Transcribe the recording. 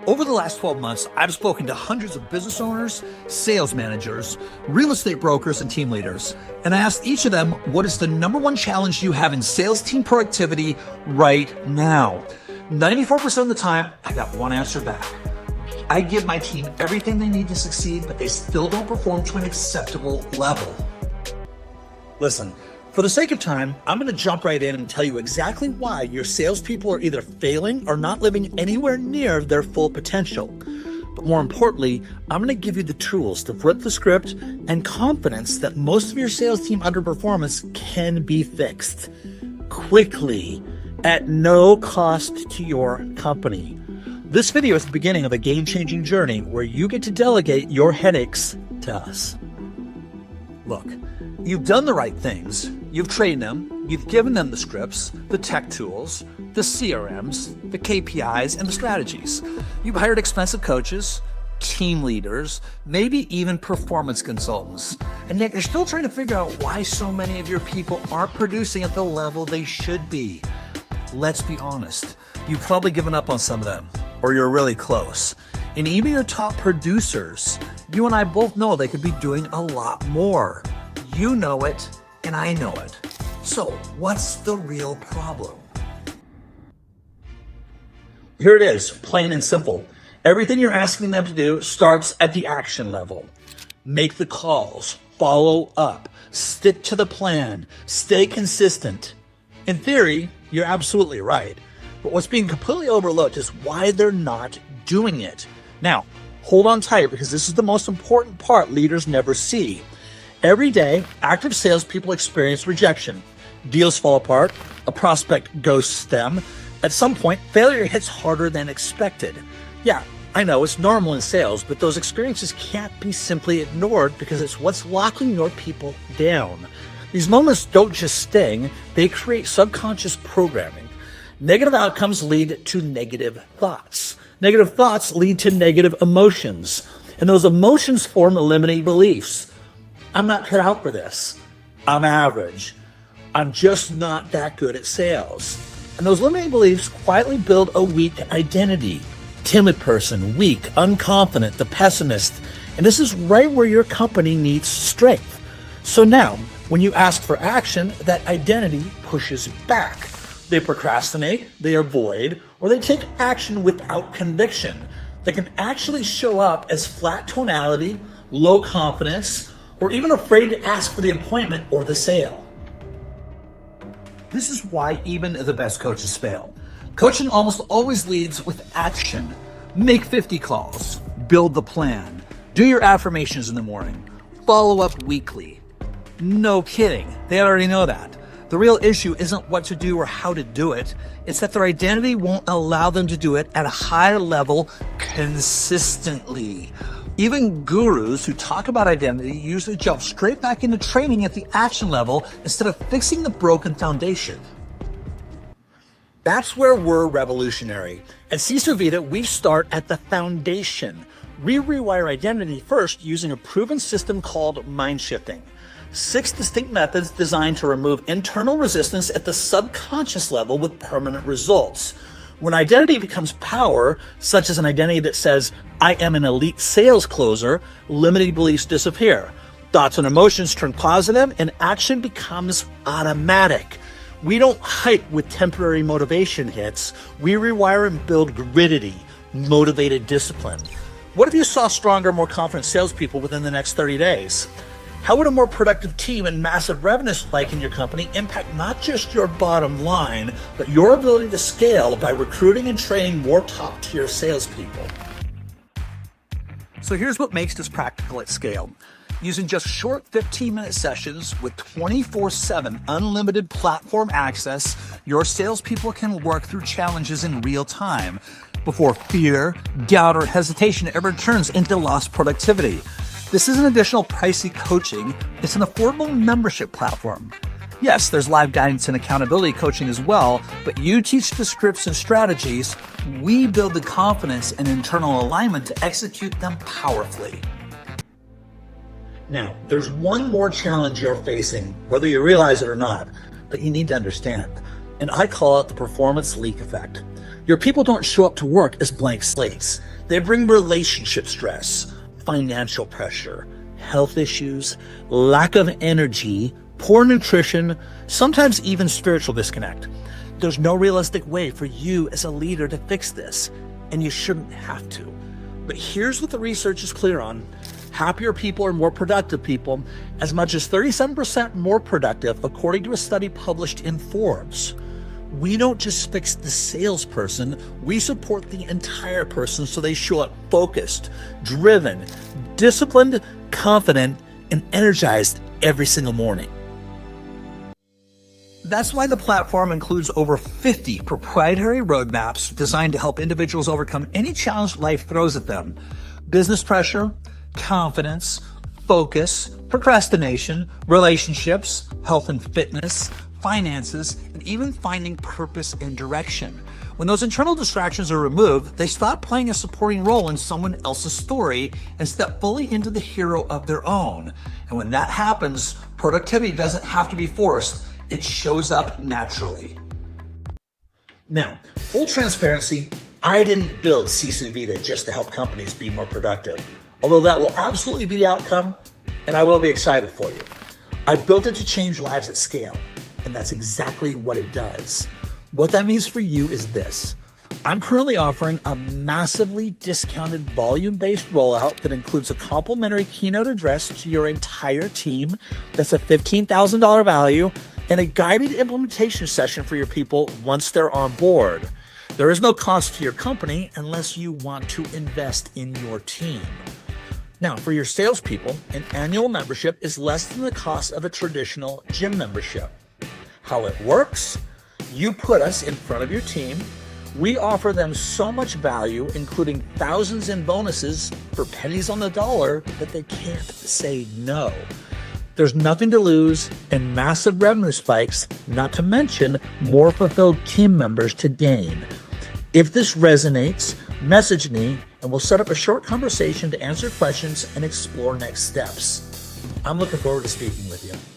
Over the last 12 months, I've spoken to hundreds of business owners, sales managers, real estate brokers, and team leaders. And I asked each of them, what is the number one challenge you have in sales team productivity right now? 94% of the time, I got one answer back. I give my team everything they need to succeed, but they still don't perform to an acceptable level. Listen, for the sake of time, I'm going to jump right in and tell you exactly why your salespeople are either failing or not living anywhere near their full potential. But more importantly, I'm going to give you the tools to flip the script and confidence that most of your sales team underperformance can be fixed quickly at no cost to your company. This video is the beginning of a game-changing journey where you get to delegate your headaches to us. Look, you've done the right things. You've trained them, you've given them the scripts, the tech tools, the CRMs, the KPIs, and the strategies. You've hired expensive coaches, team leaders, maybe even performance consultants. And yet you're still trying to figure out why so many of your people aren't producing at the level they should be. Let's be honest, you've probably given up on some of them, or you're really close. And even your top producers, you and I both know they could be doing a lot more. You know it, and I know it. So what's the real problem? Here it is, plain and simple. Everything you're asking them to do starts at the action level. Make the calls, follow up, stick to the plan, stay consistent. In theory, you're absolutely right. But what's being completely overlooked is why they're not doing it. Now, hold on tight because this is the most important part leaders never see. Every day, active salespeople experience rejection. Deals fall apart, a prospect ghosts them. At some point, failure hits harder than expected. Yeah, I know it's normal in sales, but those experiences can't be simply ignored because it's what's locking your people down. These moments don't just sting, they create subconscious programming. Negative outcomes lead to negative thoughts. Negative thoughts lead to negative emotions. And those emotions form limiting beliefs. I'm not cut out for this. I'm average. I'm just not that good at sales. And those limiting beliefs quietly build a weak identity. Timid person, weak, unconfident, the pessimist. And this is right where your company needs strength. So now, when you ask for action, that identity pushes back. They procrastinate, they avoid, or they take action without conviction. They can actually show up as flat tonality, low confidence, or even afraid to ask for the appointment or the sale. This is why even the best coaches fail. Coaching almost always leads with action. Make 50 calls, build the plan, do your affirmations in the morning, follow up weekly. No kidding, they already know that. The real issue isn't what to do or how to do it, it's that their identity won't allow them to do it at a high level consistently. Even gurus who talk about identity usually jump straight back into training at the action level instead of fixing the broken foundation. That's where we're revolutionary. At Sisu Vida, we start at the foundation. We rewire identity first using a proven system called mind shifting. 6 distinct methods designed to remove internal resistance at the subconscious level with permanent results. When identity becomes power, such as an identity that says, I am an elite sales closer, limiting beliefs disappear. Thoughts and emotions turn positive, and action becomes automatic. We don't hype with temporary motivation hits. We rewire and build gritty, motivated discipline. What if you saw stronger, more confident salespeople within the next 30 days? How would a more productive team and massive revenue spike in your company impact not just your bottom line, but your ability to scale by recruiting and training more top-tier salespeople? So here's what makes this practical at scale. Using just short 15-minute sessions with 24/7 unlimited platform access, your salespeople can work through challenges in real time before fear, doubt, or hesitation ever turns into lost productivity. This isn't additional pricey coaching, it's an affordable membership platform. Yes, there's live guidance and accountability coaching as well, but you teach the scripts and strategies, we build the confidence and internal alignment to execute them powerfully. Now, there's one more challenge you're facing, whether you realize it or not, that you need to understand, and I call it the performance leak effect. Your people don't show up to work as blank slates. They bring relationship stress, financial pressure, health issues, lack of energy, poor nutrition, sometimes even spiritual disconnect. There's no realistic way for you as a leader to fix this, and you shouldn't have to. But here's what the research is clear on. Happier people are more productive people, as much as 37% more productive, according to a study published in Forbes. We don't just fix the salesperson, we support the entire person so they show up focused, driven, disciplined, confident, and energized every single morning. That's why the platform includes over 50 proprietary roadmaps designed to help individuals overcome any challenge life throws at them. Business pressure, confidence, focus, procrastination, relationships, health and fitness, finances, and even finding purpose and direction. When those internal distractions are removed, they stop playing a supporting role in someone else's story and step fully into the hero of their own. And when that happens, productivity doesn't have to be forced. It shows up naturally. Now, full transparency, I didn't build Sisu Vida just to help companies be more productive. Although that will absolutely be the outcome, and I will be excited for you. I built it to change lives at scale, and that's exactly what it does. What that means for you is this. I'm currently offering a massively discounted volume-based rollout that includes a complimentary keynote address to your entire team. That's a $15,000 value, and a guided implementation session for your people once they're on board. There is no cost to your company unless you want to invest in your team. Now, for your salespeople, an annual membership is less than the cost of a traditional gym membership. How it works? You put us in front of your team. We offer them so much value, including thousands in bonuses for pennies on the dollar, that they can't say no. There's nothing to lose and massive revenue spikes, not to mention more fulfilled team members to gain. If this resonates, message me and we'll set up a short conversation to answer questions and explore next steps. I'm looking forward to speaking with you.